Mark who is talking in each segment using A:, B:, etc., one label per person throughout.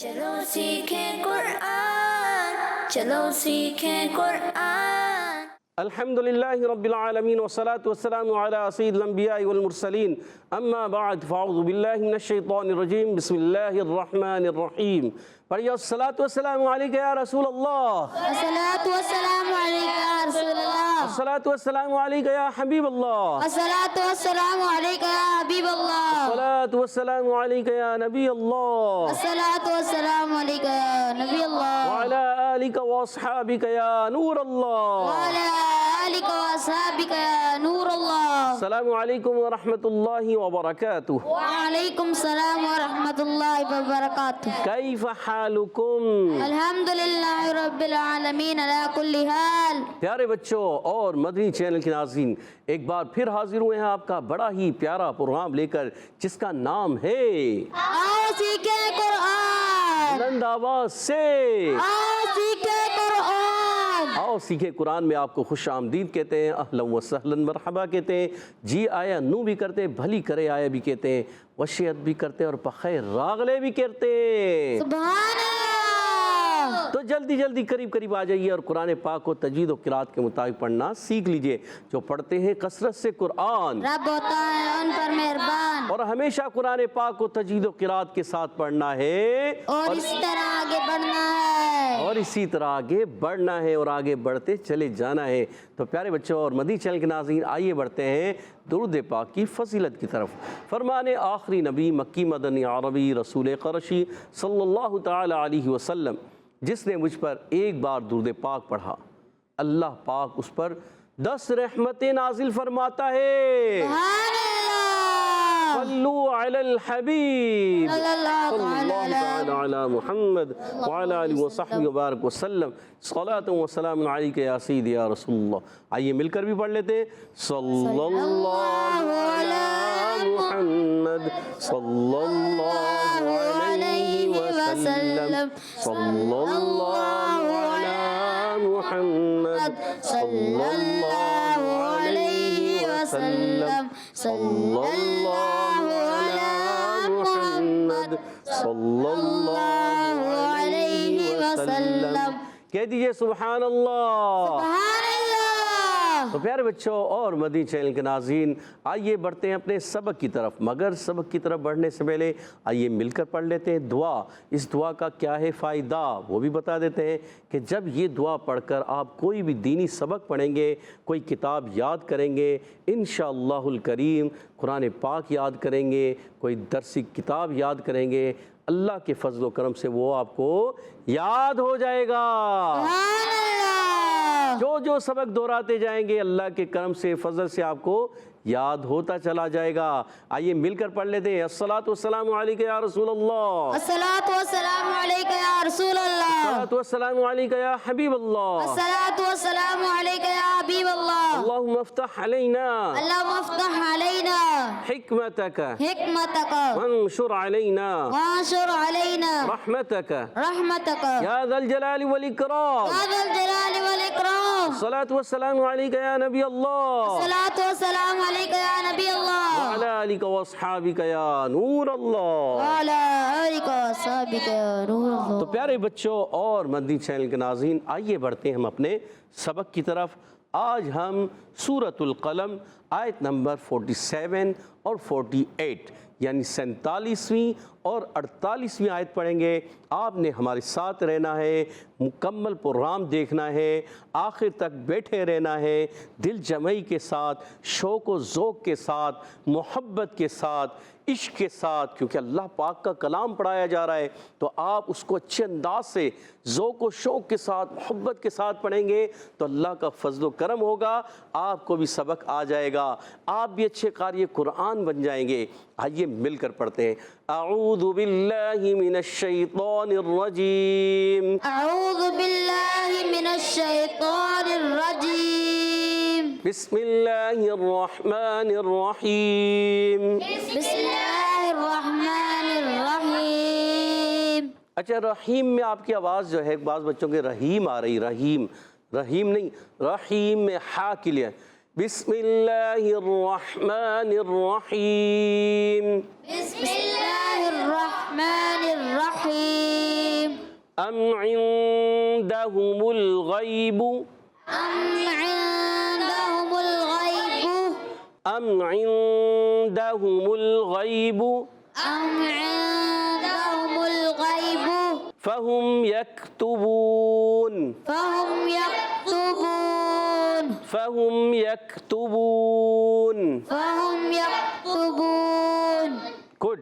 A: چلو سیکھیں قرآن، چلو سیکھیں قرآن۔
B: الحمدللہ رب العالمین والصلاة والسلام علی سید الانبیاء والمرسلین، اما بعد فاعوذ باللہ من الشیطان الرجیم، بسم اللہ الرحمن الرحیم۔ پڑھیے الصلاة والسلام علیکہ یا رسول اللہ،
C: الصلاۃ والسلام علیکہ یا رسول اللہ،
B: الصلاة والسلام علیکہ یا حبیب اللہ،
C: الصلاۃ والسلام علیکہ یا حبیب اللہ،
B: الصلاة والسلام علیکہ یا نبی اللہ،
C: الصلاۃ والسلام علیکہ یا نبی اللہ،
B: وعلی آلک واصحابک یا نور اللہ،
C: وعلی آلک واصحابک یا نور اللہ۔
B: السلام علیکم ورحمۃ اللہ وبرکاتہ۔
C: وعلیکم السلام ورحمۃ اللہ وبرکاتہ۔
B: کیف حالکم؟
C: الحمدللہ رب العالمین علی کل حال۔
B: پیارے بچوں اور مدنی چینل کے ناظرین، ایک بار پھر حاضر ہوئے ہیں آپ کا بڑا ہی پیارا پروگرام لے کر، جس کا نام ہے
C: آؤ سیکھیں قرآن،
B: بلند آواز سے
C: آؤ سیکھیں قرآن۔
B: آؤ سیکھے قرآن میں آپ کو خوش آمدید کہتے ہیں، اہلا و سہلا مرحبا کہتے ہیں، جی آیا نو بھی کرتے ہیں، بھلی کرے آیا بھی کہتے ہیں، وشیت بھی کرتے ہیں اور بخیر راغلے بھی کرتے ہیں۔
C: سبحان اللہ۔
B: تو جلدی جلدی قریب آ جائیے اور قرآن پاک کو تجوید و قرات کے مطابق پڑھنا سیکھ لیجئے۔ جو پڑھتے ہیں کثرت سے قرآن،
C: رب ہوتا ہے ان پر مہربان،
B: اور ہمیشہ قرآن پاک کو تجوید و قرات کے ساتھ پڑھنا ہے،
C: اور اس طرح آگے بڑھنا ہے،
B: اور اسی طرح آگے بڑھنا ہے اور آگے بڑھتے چلے جانا ہے۔ تو پیارے بچوں اور مدنی چینل کے ناظرین، آئیے بڑھتے ہیں درود پاک کی فضیلت کی طرف۔ فرمان آخری نبی مکی مدنی عربی رسول قرشی صلی اللہ تعالی علیہ وسلم، جس نے مجھ پر ایک بار درود پاک پڑھا، اللہ پاک اس پر 10 رحمتیں نازل فرماتا ہے۔
C: سبحان اللہ۔
B: صلو علی الحبیب
C: صلی اللہ
B: صلی اللہ تعالی علی محمد وعلی آلہ وصحبہ وبارک وسلم، صلاۃ و سلام علیکہ یا سیدی یا رسول اللہ۔ آئیے مل کر بھی پڑھ لیتے ہیں، صلی اللہ علی محمد صلی اللہ علیہ وسلم، صلی اللہ علی محمد صلی اللہ علیہ وسلم، صلی اللہ علی محمد صلی اللہ علیہ وسلم۔ کہہ دیجئے سبحان اللہ۔
C: سبحان اللہ۔
B: تو پیارے بچوں اور مدنی چینل کے ناظرین، آئیے بڑھتے ہیں اپنے سبق کی طرف، مگر سبق کی طرف بڑھنے سے پہلے آئیے مل کر پڑھ لیتے ہیں دعا۔ اس دعا کا کیا ہے فائدہ وہ بھی بتا دیتے ہیں کہ جب یہ دعا پڑھ کر آپ کوئی بھی دینی سبق پڑھیں گے، کوئی کتاب یاد کریں گے، انشاءاللہ الکریم قرآن پاک یاد کریں گے، کوئی درسی کتاب یاد کریں گے، اللہ کے فضل و کرم سے وہ آپ کو یاد ہو جائے گا۔
C: سبحان اللہ۔
B: جو سبق دہراتے جائیں گے، اللہ کے کرم سے فضل سے آپ کو یاد ہوتا چلا جائے گا۔ آئیے مل کر پڑھ لیتے ہیں، الصلاۃ والسلام علیکہ یا رسول اللہ،
C: الصلاۃ والسلام علیکہ یا رسول اللہ،
B: الصلاۃ والسلام علیکہ یا حبیب اللہ،
C: الصلاۃ والسلام علیکہ یا حبیب اللہ،
B: اللہم افتح علینا
C: اللہم افتح علینا
B: حکمتک
C: حکمتک
B: وانشر علینا
C: وانشر علینا
B: رحمتک
C: رحمتک
B: یا ذا الجلال والاکرام،
C: یا ذا الجلال والاکرام،
B: الصلاۃ والسلام علیکہ یا نبی اللہ،
C: الصلاۃ والسلام علیکہ یا نبی اللہ،
B: وعلی آلک واصحابک یا نور اللہ۔
C: وعلی آلک واصحابک یا نور اللہ۔
B: تو پیارے بچوں اور مدنی چینل کے ناظرین، آئیے بڑھتے ہیں ہم اپنے سبق کی طرف۔ آج ہم سورۃ القلم آیت نمبر 47 اور 48 یعنی 47ویں اور 48ویں آیت پڑھیں گے۔ آپ نے ہمارے ساتھ رہنا ہے، مکمل پروگرام دیکھنا ہے، آخر تک بیٹھے رہنا ہے، دل جمعی کے ساتھ، شوق و ذوق کے ساتھ، محبت کے ساتھ، عشق کے ساتھ، کیونکہ اللہ پاک کا کلام پڑھایا جا رہا ہے تو آپ اس کو اچھے انداز سے ذوق و شوق کے ساتھ، محبت کے ساتھ پڑھیں گے تو اللہ کا فضل و کرم ہوگا، آپ کو بھی سبق آ جائے گا، آپ بھی اچھے قاری قرآن بن جائیں گے۔ آئیے مل کر پڑھتے ہیں، اعوذ باللہ من الشیطان الرجیم،
C: اعوذ باللہ من الشیطان الرجیم،
B: بسم اللہ الرحمن الرحیم۔
C: بسم اللہ الرحمن الرحیم۔
B: اچھا، رحیم میں آپ کی آواز جو ہے بعض بچوں کے رحیم آ رہی، رحیم نہیں، رحیم میں ہا کے لیے، بسم اللہ الرحمن الرحیم،
C: بسم اللہ الرحمن الرحیم۔
B: ام عندهم الغیب
C: أم عندهم الغيب
B: ام عندهم الغیب
C: أم عندهم الغيب
B: فهم یکتبون
C: فهم يكتبون
B: فهم یکتبون
C: فهم يكتبون
B: گڈ.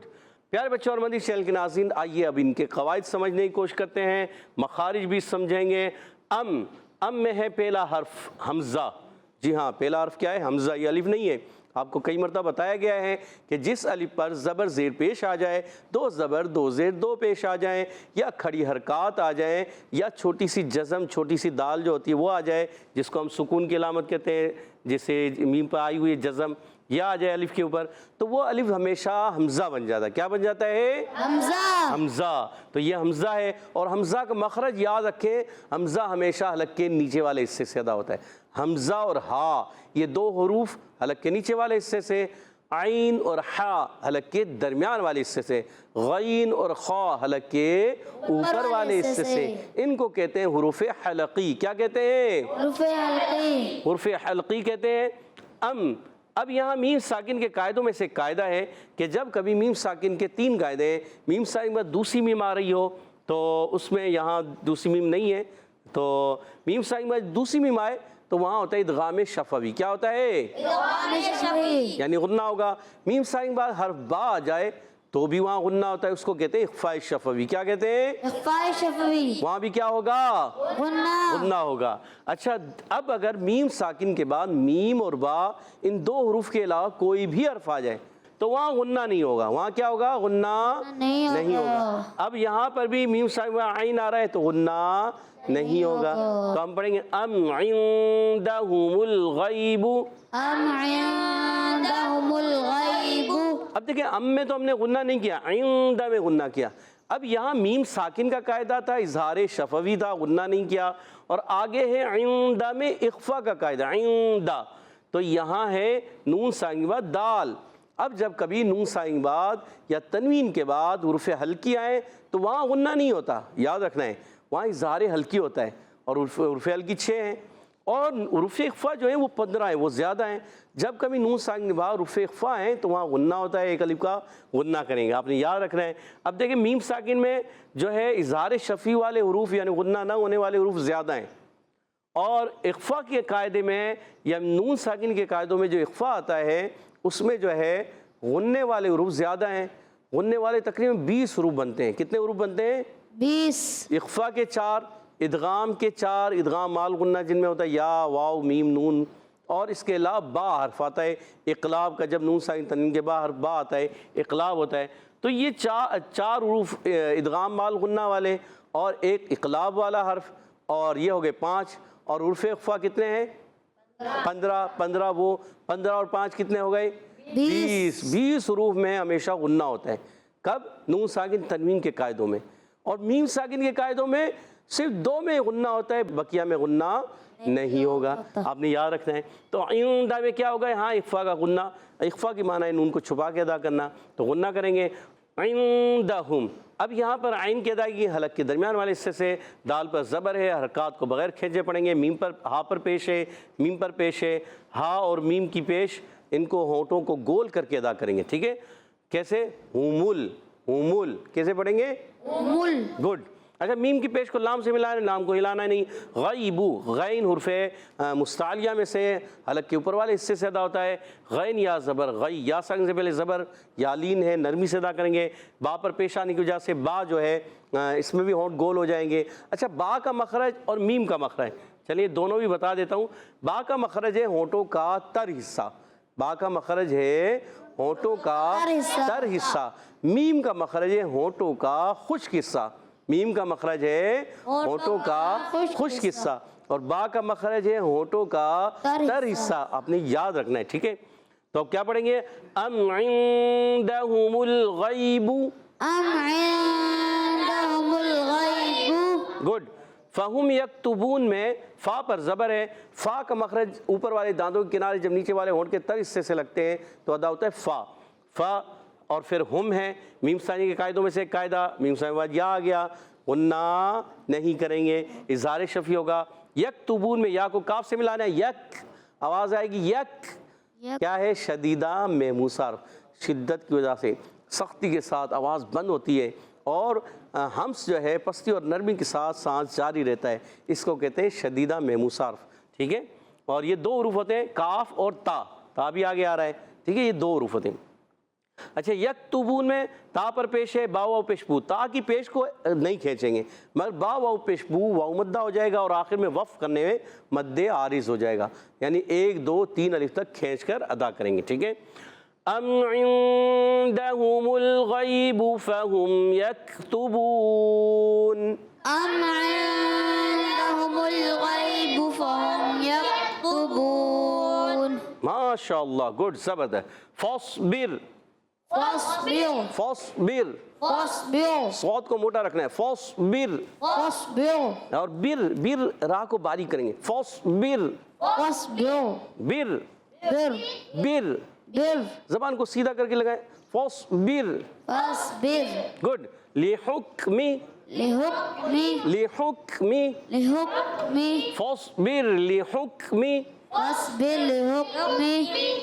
B: پیارے بچوں اور مدنی چینل کے ناظرین، آئیے اب ان کے قواعد سمجھنے کی کوشش کرتے ہیں، مخارج بھی سمجھیں گے. ام میں ہے پہلا حرف حمزہ. جی ہاں، پہلا حرف کیا ہے؟ حمزہ. یہ الف نہیں ہے. آپ کو کئی مرتبہ بتایا گیا ہے کہ جس الف پر زبر زیر پیش آ جائے، دو زبر دو زیر دو پیش آ جائیں، یا کھڑی حرکات آ جائیں، یا چھوٹی سی جزم چھوٹی سی دال جو ہوتی ہے وہ آ جائے، جس کو ہم سکون کی علامت کہتے ہیں، جیسے میم پہ آئی ہوئی جزم یا آ جائے الف کے اوپر، تو وہ الف ہمیشہ حمزہ بن جاتا ہے. کیا بن جاتا ہے؟
C: حمزہ.
B: حمزہ. تو یہ حمزہ ہے، اور حمزہ کا مخرج یاد رکھیں، حمزہ ہمیشہ حلق کے نیچے والے حصے سے ادا ہوتا ہے. حمزہ اور ہا یہ دو حروف حلق کے نیچے والے حصے سے، عین اور حا حلق کے درمیان والے حصے سے، غین اور خا حلق کے اوپر والے حصے سے. ان کو کہتے ہیں حروف حلقی. کیا کہتے ہیں؟
C: حروف حلقی.
B: حروف حلقی کہتے ہیں. اب یہاں میم ساکن کے قاعدوں میں سے ایک قاعدہ ہے کہ جب کبھی میم ساکن کے 3 قاعدے ہیں، میم ساکن کے بعد دوسری میم آ رہی ہو تو اس میں یہاں دوسری میم نہیں ہے، تو میم ساکن کے بعد دوسری میم آئے تو وہاں ہوتا ہے ادغام شفوی. کیا ہوتا ہے؟
C: ادغام شفوی.
B: یعنی غنہ ہوگا. میم ساکن کے بعد حرف با آ جائے تو بھی وہاں غنہ ہوتا ہے، اس کو کہتے ہیں اخفاء شفوی. کیا کہتے ہیں؟
C: اخفاء شفوی.
B: وہاں بھی کیا ہوگا؟
C: غنہ.
B: غنہ ہوگا. اچھا، اب اگر میم ساکن کے بعد میم اور با ان 2 حروف کے علاوہ کوئی بھی حرف آ جائے تو وہاں غنہ نہیں ہوگا. وہاں کیا ہوگا؟ غنہ نہیں ہوگا. اب یہاں پر بھی میم ساکن میں عین آ رہا ہے تو غنہ نہیں ہوگا. تو ہم پڑھیں گے ام عندهم الغیب.
C: ام عندهم الغیب.
B: اب دیکھیں، ام میں تو ہم نے غنہ نہیں کیا، عند میں غنہ کیا. اب یہاں میم ساکن کا قاعدہ تھا، اظہار شفوی تھا، غنہ نہیں کیا. اور آگے ہے عند میں اخفاء کا قاعدہ، عند. تو یہاں ہے نون ساکن کے بعد دال. اب جب کبھی نون ساکن کے بعد یا تنوین کے بعد حروف حلقی آئے تو وہاں غنہ نہیں ہوتا. یاد رکھنا ہے، وہاں اظہار حلقی ہوتا ہے، اور حروف حلقی 6 ہیں، اور حروف اخفاء جو ہیں وہ 15 ہیں، وہ زیادہ ہیں. جب کبھی نون ساکن کے بعد حروف اخفاء ہیں تو وہاں غنہ ہوتا ہے، ایک الف کا غنہ کریں گے. آپ نے یاد رکھنا ہے. اب دیکھیں، میم ساکن میں جو ہے اظہار شفوی والے حروف یعنی غنہ نہ ہونے والے حروف زیادہ ہیں، اور اخفاء کے قاعدے میں یا نون ساکن کے قاعدوں میں جو اخفاء آتا ہے اس میں جو ہے غننے والے حروف زیادہ ہیں. غننے والے تقریباً 20 حروف بنتے ہیں. کتنے حروف بنتے ہیں؟
C: 20.
B: اخفاء کے 4، ادغام کے 4، ادغام مال غنہ جن میں ہوتا ہے یا واو میم نون، اور اس کے علاوہ با حرف آتا ہے اقلاب کا. جب نون ساکن تنوین کے بعد حرف با آتا ہے اقلاب ہوتا ہے. تو یہ 4 حروف ادغام مال غنہ والے اور ایک اقلاب والا حرف، اور یہ ہو گئے 5. اور حروف اخفاء کتنے ہیں؟ 15. وہ 15 اور 5 کتنے ہو گئے؟ 20 حروف میں ہمیشہ غنہ ہوتا ہے. کب؟ نون ساکن تنوین کے قاعدوں میں. اور میم ساکن کے قاعدوں میں صرف 2 میں غنہ ہوتا ہے، بقیہ میں غنہ نہیں ہوگا. آپ نے یاد رکھنا ہے. تو عند میں کیا ہوگا؟ ہاں، اخفاء کا غنہ. اخفاء کی معنی ہے نون کو چھپا کے ادا کرنا، تو غنہ کریں گے عندہم. اب یہاں پر عین کی ادائیگی حلق کے درمیان والے حصے سے، دال پر زبر ہے، حرکات کو بغیر کھینچے پڑیں گے. میم پر ہا پر پیش ہے، میم پر پیش ہے. ہا اور میم کی پیش، ان کو ہونٹوں کو گول کر کے ادا کریں گے. ٹھیک ہے؟ کیسے؟ ہومل. کیسے پڑھیں گے؟
C: مل.
B: گڈ. اچھا، میم کی پیش کو لام سے ملانا ہے، لام کو ہلانا ہے نہیں. غیبو، غین حرف مستعلیہ میں سے حلق کے اوپر والے حصے سے ادا ہوتا ہے. غین یا زبر، غی یا ساکن سے پہلے زبر یا لین ہے، نرمی سے ادا کریں گے. با پر پیش آنے کی وجہ سے با جو ہے اس میں بھی ہونٹ گول ہو جائیں گے. اچھا، با کا مخرج اور میم کا مخرج، چلیے دونوں بھی بتا دیتا ہوں. با کا مخرج ہے ہونٹوں کا تر حصہ. با کا مخرج ہے ہونٹوں کا تر حصہ. میم کا مخرج ہے ہونٹوں کا خشک حصہ. میم کا مخرج ہے ہونٹوں کا خشک حصہ، اور با کا مخرج ہے ہونٹوں کا تر حصہ. آپ نے یاد رکھنا ہے. ٹھیک ہے؟ تو اب کیا پڑھیں گے؟ ام عندہم الغیب.
C: ام عندہم الغیب.
B: گڈ. فہم یکتبون میں فا پر زبر ہے. فا کا مخرج اوپر والے دانتوں کے کنارے جب نیچے والے ہونٹ کے تر حصے سے لگتے ہیں تو ادا ہوتا ہے فا. فا اور پھر ہم ہے. میم ثانی کے قاعدوں میں سے ایک قاعدہ، میم ثانی کے بعد یا آ گیا غنہ نہیں کریں گے، اظہار شفیع ہوگا۔ یکتبون میں یا کو کاف سے ملانا ہے، یک آواز آئے گی، یک کیا ہے؟ شدیدہ محموس حرف، شدت کی وجہ سے سختی کے ساتھ آواز بند ہوتی ہے اور ہمس جو ہے پستی اور نرمی کے ساتھ سانس جاری رہتا ہے، اس کو کہتے ہیں شدیدہ محموس حرف، ٹھیک ہے؟ اور یہ دو حروف ہوتے ہیں، کاف اور تا بھی آگے آ رہا ہے، ٹھیک ہے؟ یہ دو حروف ہوتے ہیں۔ اچھا یکتبون میں تا پر پیش ہے با واو پیش بو، تا کی پیش کو نہیں کھینچیں گے مگر با واو پیش بو واو مدہ ہو جائے گا اور آخر میں وقف کرنے میں مد عارض ہو جائے گا، یعنی 1 2 3 الف تک کھینچ کر ادا کریں گے، ٹھیک ہے؟ ام عندهم الغیب فهم یکتبون،
C: أم عندهم الغيب فهم يكتبون.
B: ماشاء اللہ، گڈ، زبردست۔ فاصبر،
C: فاصبر
B: فاصبر،
C: فاصبر
B: صوت کو موٹا رکھنا ہے، فاصبر،
C: فاصبر
B: اور بر راہ کو باریک کریں گے، فاصبر،
C: فاصبر
B: بر
C: بر
B: بر،
C: بر
B: زبان کو سیدھا کر کے لگائیں، فاصبر،
C: فاصبر
B: گڈ۔ لحکمی،
C: لحكمي
B: لحکمی،
C: لحكمي
B: فاصبر لحکمی
C: فاصبر لحكمي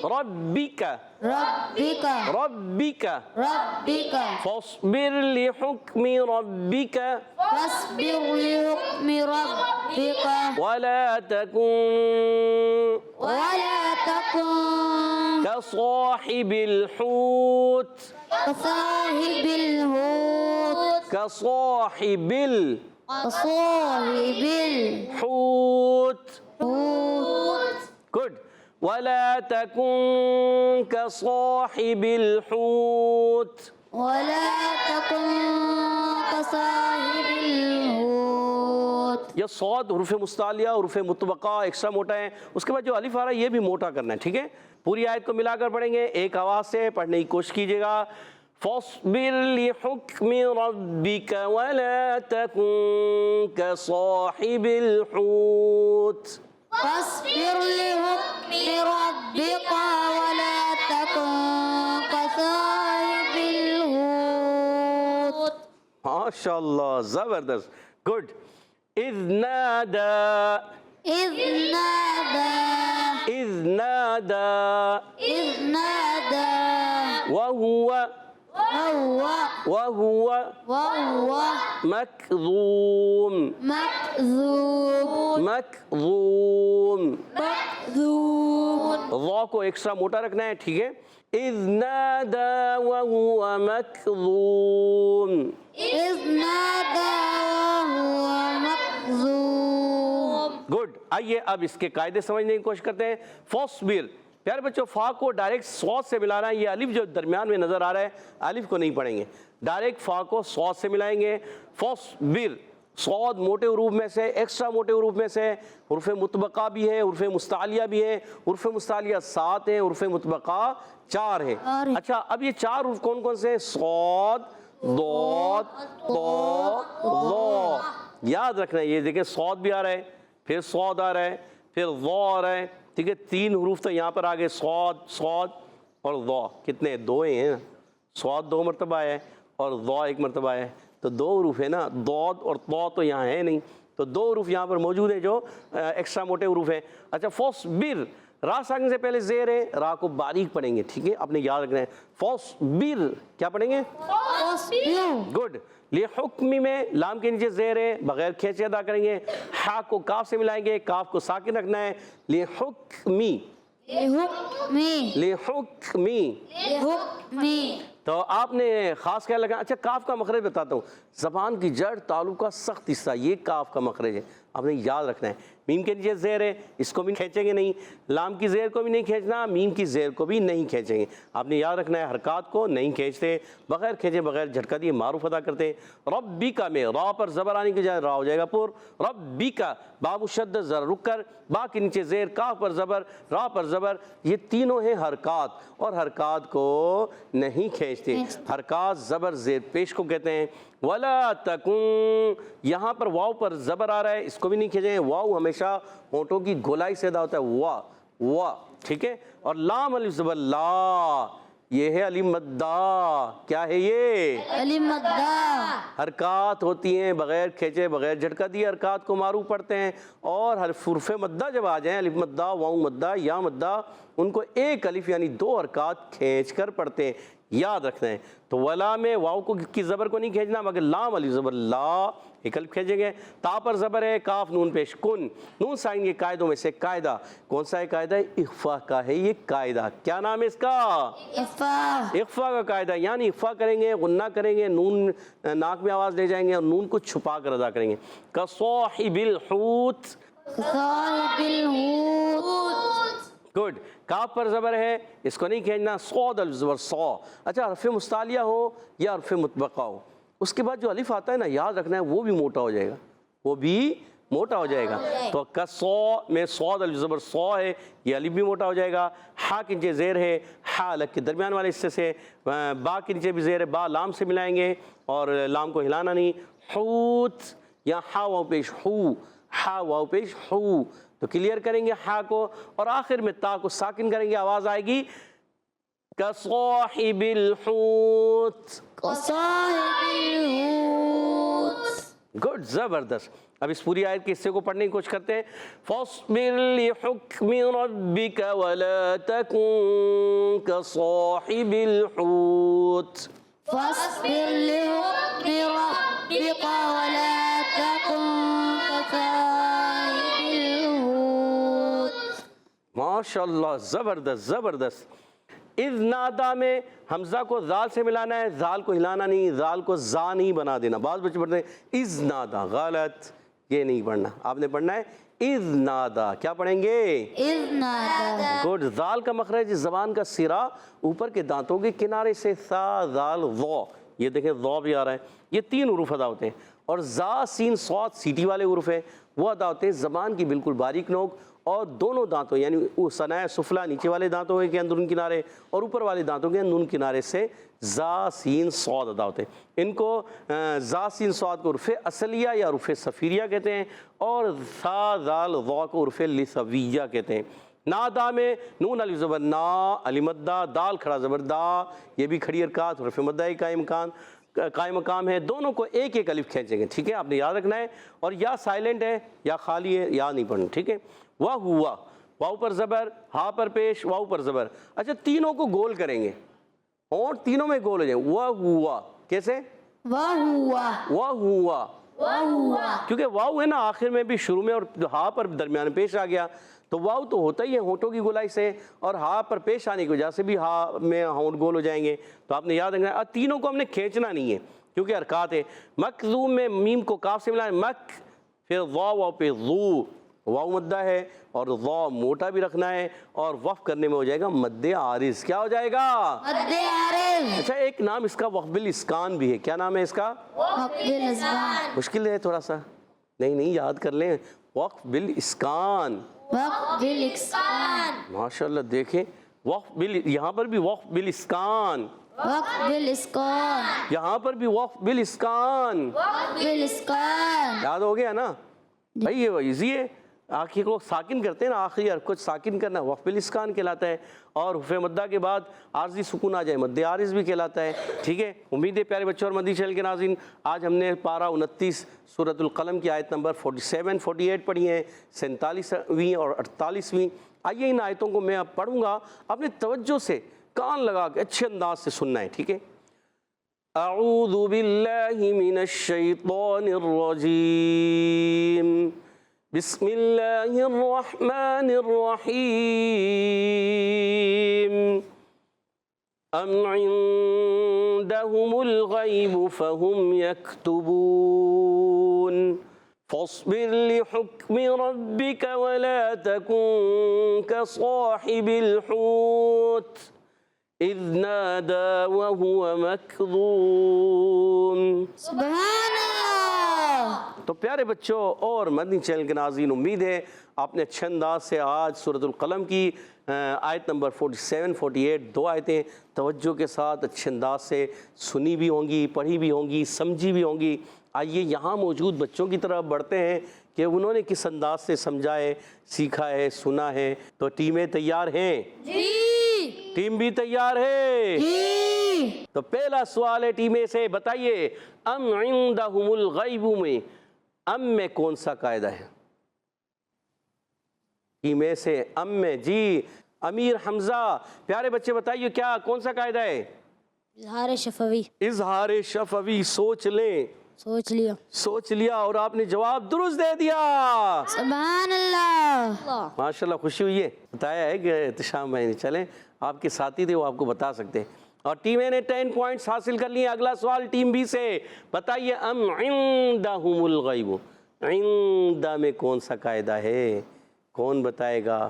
B: ربک،
C: ربك
B: ربک،
C: ربك
B: فاصبر لحکم ربک
C: فاصبر لحكم ربك
B: ولا تکن
C: ولا تكن
B: كصاحب الحوت،
C: كصاحب الحوت
B: كصاحب
C: كصاحب
B: الحوت،
C: الحوت
B: good، ولا تكن كصاحب الحوت،
C: ولا تكن كصاحب الحوت.
B: یہ صاد حروف مستعلیہ حروف مطبقہ ایکسٹرا موٹا ہے، اس کے بعد جو الف آ رہا ہے یہ بھی موٹا کرنا ہے، ٹھیک ہے؟ پوری آیت کو ملا کر پڑھیں گے، ایک آواز سے پڑھنے کی کوشش کیجیے گا۔ فاصبر لحکم ربک ولا تکن كصاحب الحوت،
C: فاصبر لحكم ربك ولا تكن كصاحب الحوت.
B: ماشاء اللہ، زبردست، گڈ۔ اذ نادى،
C: إذ نادى
B: اذ نادى
C: إذ نادى
B: وهو
C: وهو
B: مكظوم،
C: مكذوب
B: مكظوم،
C: مكذوب.
B: ضا کو ایکسٹرا موٹا رکھنا ہے، ٹھیک ہے؟ اذ نادى وهو مكظوم،
C: إذ نادى وهو مكذوب.
B: گڈ۔ آئیے اب اس کے قاعدے سمجھنے کی کوشش کرتے ہیں۔ فاصبر، پیارے بچوں، فا کو ڈائریکٹ صاد سے ملانا ہے، یہ الف جو درمیان میں نظر آ رہا ہے الف کو نہیں پڑھیں گے، ڈائریکٹ فا کو صاد سے ملائیں گے۔ فاصبر، صاد موٹے حروف میں سے، ایکسٹرا موٹے حروف میں سے، حروف مطبقہ بھی ہے، حروف مستعلیہ بھی ہے، حروف مستعلیہ 7 ہیں، حروف مطبقہ 4 ہیں۔ اچھا اب یہ 4 حروف کون کون سے ہیں؟ صاد، ضاد، طا، ظا، یاد رکھنا ہے۔ یہ دیکھیں صاد بھی آ رہا ہے، پھر صاد آ رہا ہے، پھر ضا آ رہا ہے، ٹھیک ہے؟ 3 حروف تو یہاں پر آگے، صاد، صاد اور ضا، کتنے؟ 2 ہیں، صاد 2 مرتبہ ہے اور ضا 1 مرتبہ ہے، تو 2 حروف ہے نا، ضاد اور طا تو یہاں ہے نہیں، تو 2 حروف یہاں پر موجود ہیں جو ایکسٹرا موٹے حروف ہیں۔ اچھا فاصبر، را ساکن سے پہلے زیر ہے، را کو باریک پڑھیں گے، ٹھیک ہے؟ آپ نے یاد رکھنا ہے۔ فاصبر کیا پڑھیں گے؟
C: فاصبر
B: گڈ۔ لحکمی میں لام کے نیچے زیر ہے، بغیر کھینچے ادا کریں گے، ہا کو کاف سے ملائیں گے، کاف کو ساکن رکھنا ہے۔ لحکمی،
C: لحكمي
B: لحکمی،
C: لحكمي.
B: تو آپ نے خاص خیال لگا۔ اچھا کاف کا مخرج بتاتا ہوں، زبان کی جڑ تعلق کا سخت حصہ، یہ کاف کا مخرج ہے، آپ نے یاد رکھنا ہے۔ میم کے نیچے زیر ہے، اس کو بھی کھینچیں گے نہیں، لام کی زیر کو بھی نہیں کھینچنا، میم کی زیر کو بھی نہیں کھینچیں گے، آپ نے یاد رکھنا ہے۔ حرکات کو نہیں کھینچتے، بغیر کھینچے بغیر جھٹکا دیے معروف ادا کرتے ہیں۔ ربک میں را پر زبر آنے کی جائے را ہو جائے گا پر، ربک با مشدد ذرا رک کر، با کے نیچے زیر، کاف پر زبر، را پر زبر، یہ تینوں ہیں حرکات، اور حرکات کو نہیں کھینچتے۔ حرکات زبر زیر پیش کو کہتے ہیں۔ ولا تکن، یہاں پر واو پر زبر آ رہا ہے، اس کو بھی نہیں کھینچیں، واو ہمیشہ ہونٹوں کی گولائی سے ادا ہوتا ہے، وا وا، ٹھیک ہے؟ اور لام الف زبر لا، یہ ہے الف مدہ. کیا ہے یہ؟
C: الف مدہ.
B: حرکات ہوتی ہیں بغیر کھینچے بغیر جھٹکا دیے حرکات کو معروف پڑھتے ہیں. اور حرف مدہ جب آ جائیں الف مدہ واو مدہ یا مدہ ان کو ایک الف یعنی دو حرکات کھینچ کر پڑھتے ہیں. یاد رکھنا ہے. تو ولا میں واو کو کی زبر کو نہیں کھینچنا مگر لام الف زبر لا ایک الف کھینچیں گے. تا پر زبر ہے کاف نون پیش کن. نون سائن کے قاعدوں میں سے قاعدہ کون سا ہے؟ قاعدہ اخفا کا ہے. یہ قاعدہ کیا نام ہے اس کا؟ اخفا کا قاعدہ. یعنی اخفا کریں گے غنہ کریں گے نون ناک میں آواز لے جائیں گے اور نون کو چھپا کر ادا کریں گے. کصاحب الحوت.
C: صاحب الحوت.
B: گڈ. کاف پر زبر ہے اس کو نہیں کھینچنا. صاد الف زبر صا. اچھا حرف مستعلیہ ہو یا حرف مطبقہ ہو اس کے بعد جو الف آتا ہے نا یاد رکھنا ہے وہ بھی موٹا ہو جائے گا. وہ بھی موٹا ہو جائے گا. تو کصا میں صاد الف زبر صا ہے یہ الف بھی موٹا ہو جائے گا. ہا کے نیچے زیر ہے ہا الگ کے درمیان والے حصے سے. با کے نیچے بھی زیر ہے با لام سے ملائیں گے اور لام کو ہلانا نہیں. حوت یا ہا واو پیش ہو ہا واو پیش ہو. تو کلیئر کریں گے ہا کو اور آخر میں تا کو ساکن کریں گے آواز آئے گی کصاحب الحوت.
C: صاحب الحوت.
B: گڈ. زبردست. اب اس پوری آیت کے حصے کو پڑھنے کی کوشش کرتے ہیں. فاصبر لحکم ربک ولا تکن کصاحب الحوت.
C: فاصبر لحكم ربك ولا تكن كصاحب الحوت.
B: ماشاء اللہ. زبردست زبردست. اذ نادا میں حمزہ کو زال سے ملانا ہے زال کو ہلانا نہیں زال کو زا نہیں بنا دینا. بعض بچے پڑھتے ہیں اذ نادا. غلط. یہ نہیں پڑھنا. آپ نے پڑھنا ہے اذ نادا. کیا پڑھیں گے؟
C: اذ نادى.
B: گڈ. زال کا مخرج زبان کا سرا اوپر کے دانتوں کے کنارے سے سا زال ضو. یہ دیکھیں ضو بھی آ رہا ہے. یہ تین حروف ادا ہوتے ہیں اور زا سین صاد سیٹی والے حروف ہیں وہ ادا ہوتے ہیں زبان کی بالکل باریک نوک اور دونوں دانتوں یعنی ثناء سفلا نیچے والے دانتوں کے اندرون کنارے اور اوپر والے دانتوں کے اندرون کنارے سے زا سین صاد ادا ہوتے ہیں. ان کو زا سین صاد کو حروف اصلیہ یا حروف صفیریہ کہتے ہیں اور سا زال ضو کو حروف لثویہ کہتے ہیں. نادا میں نون الف زبر نا الف مدہ دال کھڑا زبر دا یہ بھی کھڑی حرکات حرف مدہ قائم مقام ہے. دونوں کو ایک ایک الف کھینچیں گے. ٹھیک ہے آپ نے یاد رکھنا ہے. اور یا سائلنٹ ہے یا خالی ہے یا نہیں پڑھنا. ٹھیک ہے. واہ ہوا واو پر زبر ہا پر پیش واو پر زبر. اچھا تینوں کو گول کریں گے اور تینوں میں گول ہو جائیں. واہ ہوا کیسے؟
C: واہ ہوا.
B: واہ ہوا
C: واہ ہوا.
B: کیونکہ واو ہے نا آخر میں بھی شروع میں اور ہا پر درمیان پیش آ گیا تو واو تو ہوتا ہی ہے ہونٹوں کی گولائی سے اور ہا پر پیش آنے کی وجہ سے بھی ہا میں ہونٹ گول ہو جائیں گے. تو آپ نے یاد رکھنا ہے. تینوں کو ہم نے کھینچنا نہیں ہے کیونکہ حرکات ہے. مکذوم میں میم کو کاف سے ملانا مک پھر ضا واو پہ ضو واو مدہ ہے اور ضا موٹا بھی رکھنا ہے اور وقف کرنے میں ہو جائے گا مد عارض. کیا ہو جائے گا؟
C: مد عارض.
B: اچھا ایک نام اس کا وقف بالاسکان بھی ہے. کیا نام ہے اس کا؟
C: وقف بالاسکان.
B: مشکل ہے تھوڑا سا. نہیں یاد کر لیں. وقف بالاسکان.
C: وقف بالاسکان.
B: ماشاءاللہ دیکھیں وقف یہاں پر بھی وقف بالاسکان
C: وقف بالاسکان.
B: یہاں پر بھی وقف بالاسکان.
C: وقف بالاسکان.
B: یاد ہو گیا نا بھائی. یہ ایزی ہے. آخر کو ساکن کرتے ہیں نا آخری حرف کو ساکن کرنا وقف بالاسکان کہلاتا ہے اور حرف مدہ کے بعد عارضی سکون آ جائے مد عارض بھی کہلاتا ہے. ٹھیک ہے. امید ہے پیارے بچوں اور مدنی چینل کے ناظرین آج ہم نے پارہ 29 سورۃ القلم کی آیت نمبر 47 48 پڑھی ہیں 47ویں اور 48ویں. آئیے ان آیتوں کو میں اب پڑھوں گا اپنے توجہ سے کان لگا کے اچھے انداز سے سننا ہے. ٹھیک ہے. اعوذ باللہ من الشیطان الرجیم بسم اللہ الرحمن الرحیم ام عندهم الغیب فهم یکتبون فاصبر لحکم ربک ولا تکن کصاحب الحوت اذ نادى وهو مكظوم.
C: سبحان اللہ.
B: تو پیارے بچوں اور مدنی چینل کے ناظرین امید ہے آپ نے اچھے انداز سے آج سورۃ القلم کی آیت نمبر 47 48 دو آیتیں توجہ کے ساتھ اچھے انداز سے سنی بھی ہوں گی پڑھی بھی ہوں گی سمجھی بھی ہوں گی. آئیے یہاں موجود بچوں کی طرف بڑھتے ہیں کہ انہوں نے کس انداز سے سمجھا ہے سیکھا ہے سنا ہے. تو ٹیمیں تیار ہیں؟
C: جی.
B: ٹیم بی تیار ہے؟
C: جی
B: تو پہلا سوال ہے ٹیم اے سے، بتائیے ام عندہم الغیب میں ام میں کون سا قاعدہ ہے؟ ٹیم اے سے ام میں، جی امیر حمزہ، پیارے بچے بتائیے کیا کون سا قاعدہ ہے؟
C: اظہار شفوی.
B: اظہار شفوی. سوچ لیں، سوچ لیا اور آپ نے جواب درست دے دیا.
C: سبحان اللہ.
B: ماشاءاللہ، خوشی ہوئی ہے. بتایا ہے کہ احتشام بھائی نے، چلیں آپ کے ساتھی تھے وہ آپ کو بتا سکتے ہیں. اور ٹیم اے نے 10 پوائنٹس حاصل کر لیے. اگلا سوال ٹیم بی سے، بتائیے ام عندہم الغیب، عندہ میں کون سا قاعدہ ہے؟ کون بتائے گا؟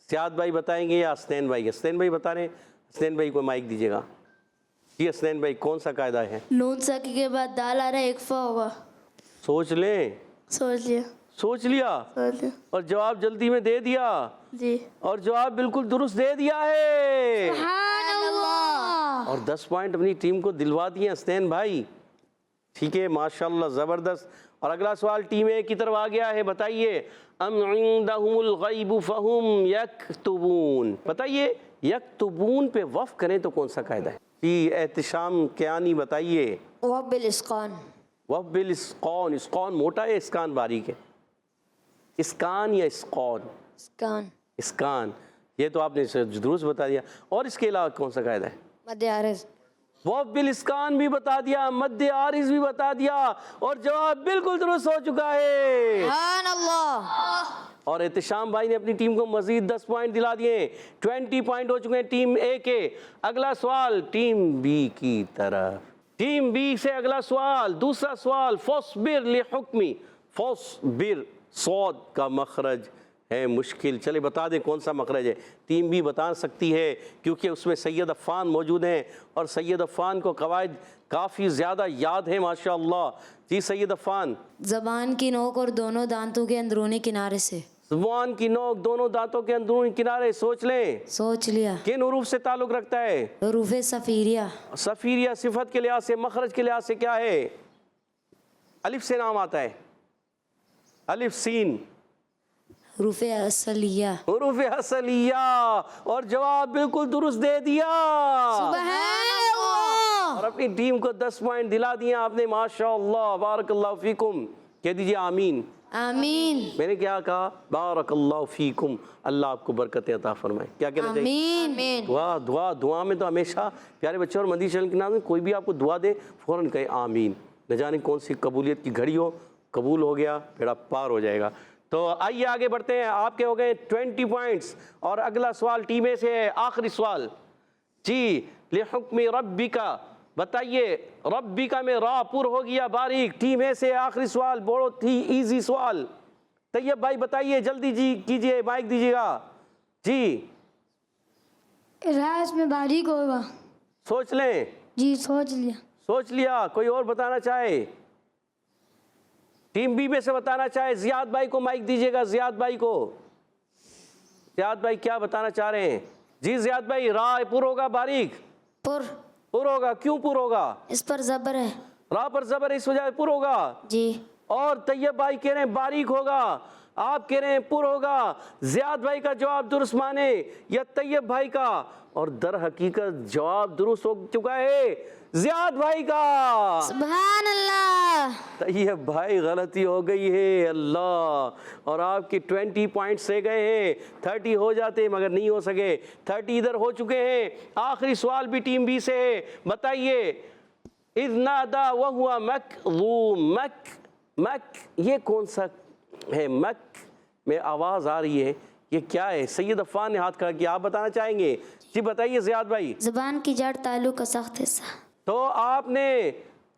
B: سیاد بھائی بتائیں گے یا حسنین بھائی؟ حسنین بھائی بتا رہے ہیں، حسنین بھائی کو مائک دیجیے گا. جی حسنین بھائی، کون سا قاعدہ ہے؟
D: نون ساکی کے بعد دال آ رہا ہے، اکفا ہوگا.
B: سوچ لیں.
D: سوچ لیا.
B: سوچ لیا اور جواب جلدی میں دے دیا.
D: جی.
B: اور جواب بالکل درست دے دیا ہے.
C: سبحان اللہ.
B: اور 10 پوائنٹ اپنی ٹیم کو دلوا دیے حسنین بھائی. ٹھیک ہے، ماشاءاللہ، زبردست. اور اگلا سوال ٹیم اے کی طرف آ گیا ہے، بتائیے ام عندہم الغیب فہم یکتبون. بتائیے یکتبون پہ وقف کریں تو کون سا قاعدہ ہے؟ جی احتشام کیانی بتائیے.
D: وب بالاسقان.
B: وقف بالاسقان. اسقان موٹا ہے، اسکان باریک ہے. اسکان یا اسقان؟
D: اسکان.
B: اسکان. یہ تو آپ نے درست بتا دیا. اور اس کے علاوہ کون سا قاعدہ ہے؟
D: مد عارض.
B: وقف بالاسکان بھی بتا دیا، مد عارض بھی بتا دیا، اور جواب بالکل درست ہو چکا ہے.
C: سبحان اللہ.
B: اور احتشام بھائی نے اپنی ٹیم کو مزید 10 پوائنٹ دلا دیے. 20 پوائنٹ ہو چکے ہیں ٹیم اے کے. اگلا سوال ٹیم بی کی طرف. ٹیم بی سے اگلا سوال، دوسرا سوال، فاصبر لحکمی. فاصبر، صاد کا مخرج ہے مشکل. چلے بتا دیں کون سا مخرج ہے. ٹیم بھی بتا سکتی ہے کیونکہ اس میں سید عفان موجود ہیں، اور سید عفان کو قواعد کافی زیادہ یاد ہیں ماشاءاللہ. جی سید عفان.
D: زبان کی نوک اور دونوں دانتوں کے اندرونی کنارے سے.
B: زبان کی نوک دونوں دانتوں کے اندرونی کنارے. سوچ لیں.
D: سوچ لیا.
B: کن حروف سے تعلق رکھتا ہے؟
D: حروف صفیریہ.
B: صفیریہ. صفت کے لحاظ سے، مخرج کے لحاظ سے کیا ہے؟ الف سے نام آتا ہے. الف سین.
D: حروف اصلیہ.
B: حروف اصلیہ. اور جواب بالکل درست دے دیا.
C: سبحان اللہ.
B: اور اپنی ٹیم کو 10 پوائنٹ دلا دیا آپ نے. ماشاءاللہ، بارک اللہ فیکم. کہہ دیجئے آمین.
D: آمین.
B: میں نے کیا کہا؟ بارک اللہ فیکم. اللہ آپ کو برکت عطا فرمائے. کیا کہنا چاہیے؟
D: آمین.
B: دعا میں تو ہمیشہ پیارے بچے اور مدنی چینل کے نام میں کوئی بھی آپ کو دعا دے فوراً کہے آمین. نہ جانے کون سی قبولیت کی گھڑی ہو، قبول ہو گیا بیڑا پار ہو جائے گا. تو آئیے آگے بڑھتے ہیں. آپ کے ہو گئے 20 پوائنٹس. اور اگلا سوال ٹیم اے سے ہے، آخری سوال. جی لحکم ربکا. بتائیے ربکا میں را پر ہو گیا باریک. ٹیم اے سے آخری سوال، بہت ہی ایزی سوال. طیب بھائی بتائیے جلدی جی کیجئے، مائک دیجیے گا. جی
C: راز میں باریک ہوگا.
B: سوچ لیں.
C: جی سوچ لیا.
B: سوچ لیا. کوئی اور بتانا چاہے؟ ٹیم بی میں سے بتانا چاہے؟ زیاد بھائی کو مائک دیجیے گا. زیاد بھائی کو. زیاد بھائی کیا بتانا چاہ رہے ہیں؟ جی زیاد بھائی. را پر ہوگا باریک؟
D: پر.
B: پر ہوگا. کیوں پر ہوگا؟
D: اس پر زبر ہے.
B: را پر زبر اس وجہ پر ہوگا.
D: جی.
B: اور طیب بھائی کہہ رہے ہیں باریک ہوگا، آپ کہہ رہے ہیں پر ہوگا. زیاد بھائی کا جواب درست مانے یا طیب بھائی کا؟ اور در حقیقت جواب درست ہو چکا ہے زیاد بھائی کا.
C: سبحان اللہ.
B: طیب بھائی غلطی ہو گئی ہے. اللہ. اور آپ کی 20 پوائنٹ سے گئے ہیں. 30 ہو جاتے مگر نہیں ہو سکے. 30 ادھر ہو چکے ہیں. آخری سوال بھی ٹیم بی سے ہے. بتائیے اذ نادا وہو مکظوم. مک یہ کون سا ہے؟ مک میں آواز آ رہی ہے، یہ کیا ہے؟ سید عفان نے ہاتھ کھڑا کیا. آپ بتانا چاہیں گے؟ جی بتائیے زیاد بھائی.
D: زبان کی جڑ تعلق کا سخت حصہ.
B: تو آپ نے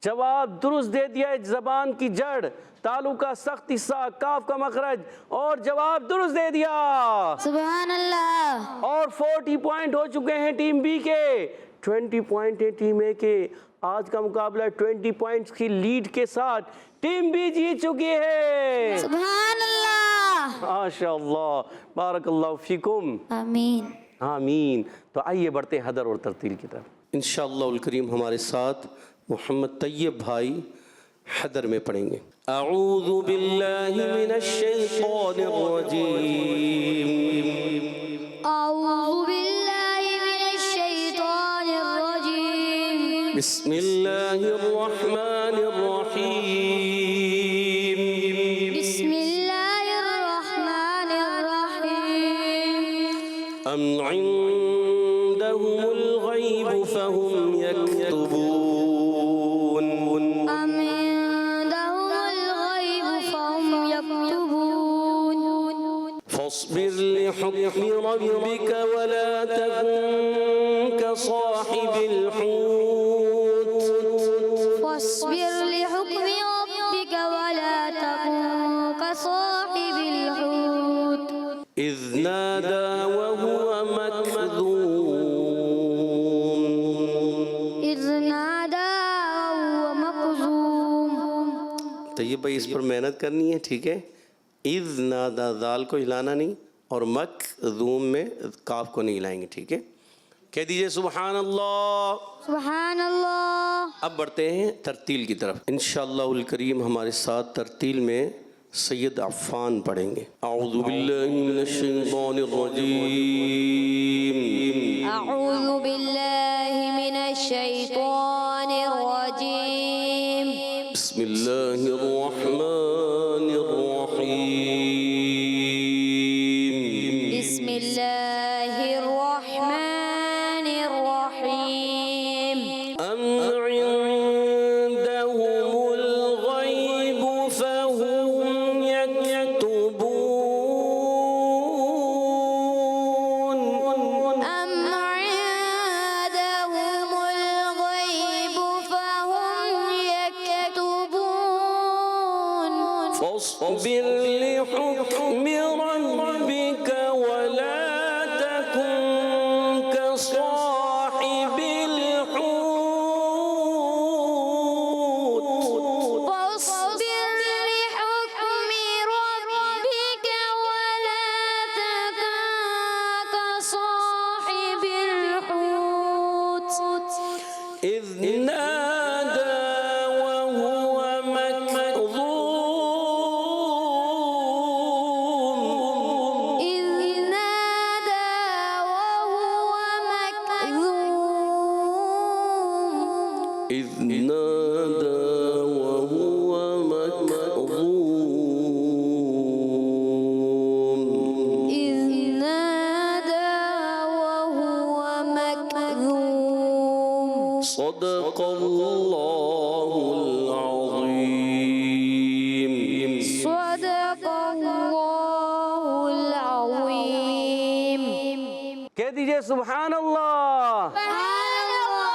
B: جواب درست دے دیا ہے. زبان کی جڑ، تعلق کا سخت حصہ، کاف کا مخرج، اور جواب درست دے دیا.
C: سبحان اللہ.
B: اور 40 پوائنٹ ہو چکے ہیں ٹیم بی کے. 20 پوائنٹ ہیں ٹیم اے کے. آج کا مقابلہ 20 پوائنٹس کی لیڈ کے ساتھ ٹیم بی جیت چکی ہے.
C: سبحان اللہ.
B: ماشاءاللہ، بارک اللہ فیکم.
D: آمین.
B: آمین. تو آئیے بڑھتے ہیں حدر اور ترتیل کی طرف. انشاءاللہ الکریم ہمارے ساتھ محمد طیب بھائی حدر میں پڑھیں گے. اعوذ باللہ من الشیطان الرجیم.
C: اعوذ باللہ من الشیطان
B: بسم اللہ الرحمن الرحیم
C: بسم اللہ الرحمن الرحیم
B: ام عندهم الغیب فهم یکتبون
C: ام عندهم الغیب فهم یکتبون
B: فاصبر لحكم ربك ولا تكن كصاحب الحوت
C: واصبر لحكم ربك ولا تكن كصاحب الحوت
B: إذ نادى وهو مكذوم
C: إذ نادى وهو مكذوم
B: طیب بھائی اس پر محنت کرنی ہے، ٹھیک ہے؟ اذ نادا ذال کو ہلانا نہیں اور مکذوم میں کاف کو نہیں ہلائیں گے، ٹھیک ہے؟ کہہ دیجئے سبحان اللہ۔
C: سبحان اللہ۔
B: اب بڑھتے ہیں ترتیل کی طرف۔ انشاءاللہ الکریم ہمارے ساتھ ترتیل میں سید عفان پڑھیں گے۔ اعوذ باللہ من الشیطان الرجیم
C: اعوذ باللہ من الشیطان الرجیم
B: بسم اللہ الرحمن الرحیم
C: بسم اللہ الرحمن الرحیم
B: ام عندهم الغیب فهم یکتبون
C: ام عندهم الغیب فهم یکتبون
B: فاصبر لحكم ربك ولا تكن كصاحب الحوت
C: فاصبر لحكم ربك ولا تكن كصاحب الحوت
B: إذ نادى وهو مكذوم
C: إذ نادى وهو مكذوم
B: إذ نادى وهو مكذوم
C: إذ نادى وهو مكذوم
B: صدق الله العظيم
C: صدق الله العظيم
B: کہہ دیجئے سبحان اللہ۔
C: سبحان اللہ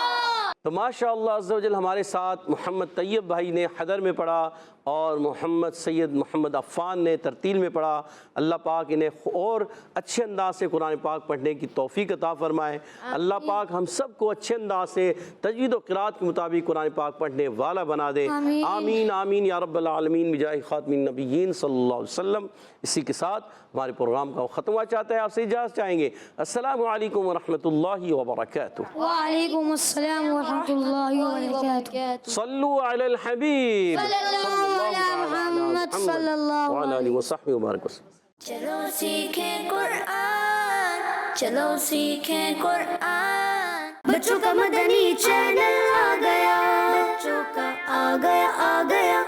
B: تو ماشاءاللہ عز و جل ہمارے ساتھ محمد طیب بھائی نے حدر میں پڑھا اور محمد سید محمد عفان نے ترتیل میں پڑھا۔ اللہ پاک انہیں اور اچھے انداز سے قرآن پاک پڑھنے کی توفیق عطا فرمائے۔ اللہ پاک ہم سب کو اچھے انداز سے تجوید و قرات کے مطابق قرآن پاک پڑھنے والا بنا دے۔
C: آمین
B: آمین آمین یا رب العالمین بجاہ خاتم النبیین صلی اللہ علیہ وسلم۔ اسی کے ساتھ ہمارے پروگرام کا ختم ہوا چاہتا ہے، آپ سے اجازت چاہیں گے۔ السلام علیکم ورحمۃ اللہ وبرکاتہ۔
C: وعلیکم السلام ورحمۃ اللہ وبرکاتہ
B: صلو علی الحبیب
C: صلی اللہ علی محمد صلی اللہ
B: وعلی آلہ وصحبہ وبارک وسلم۔
A: چلو سیکھیں قرآن، چلو سیکھیں قرآن۔ بچوں کا مدنی چینل آ گیا، بچوں کا آ گیا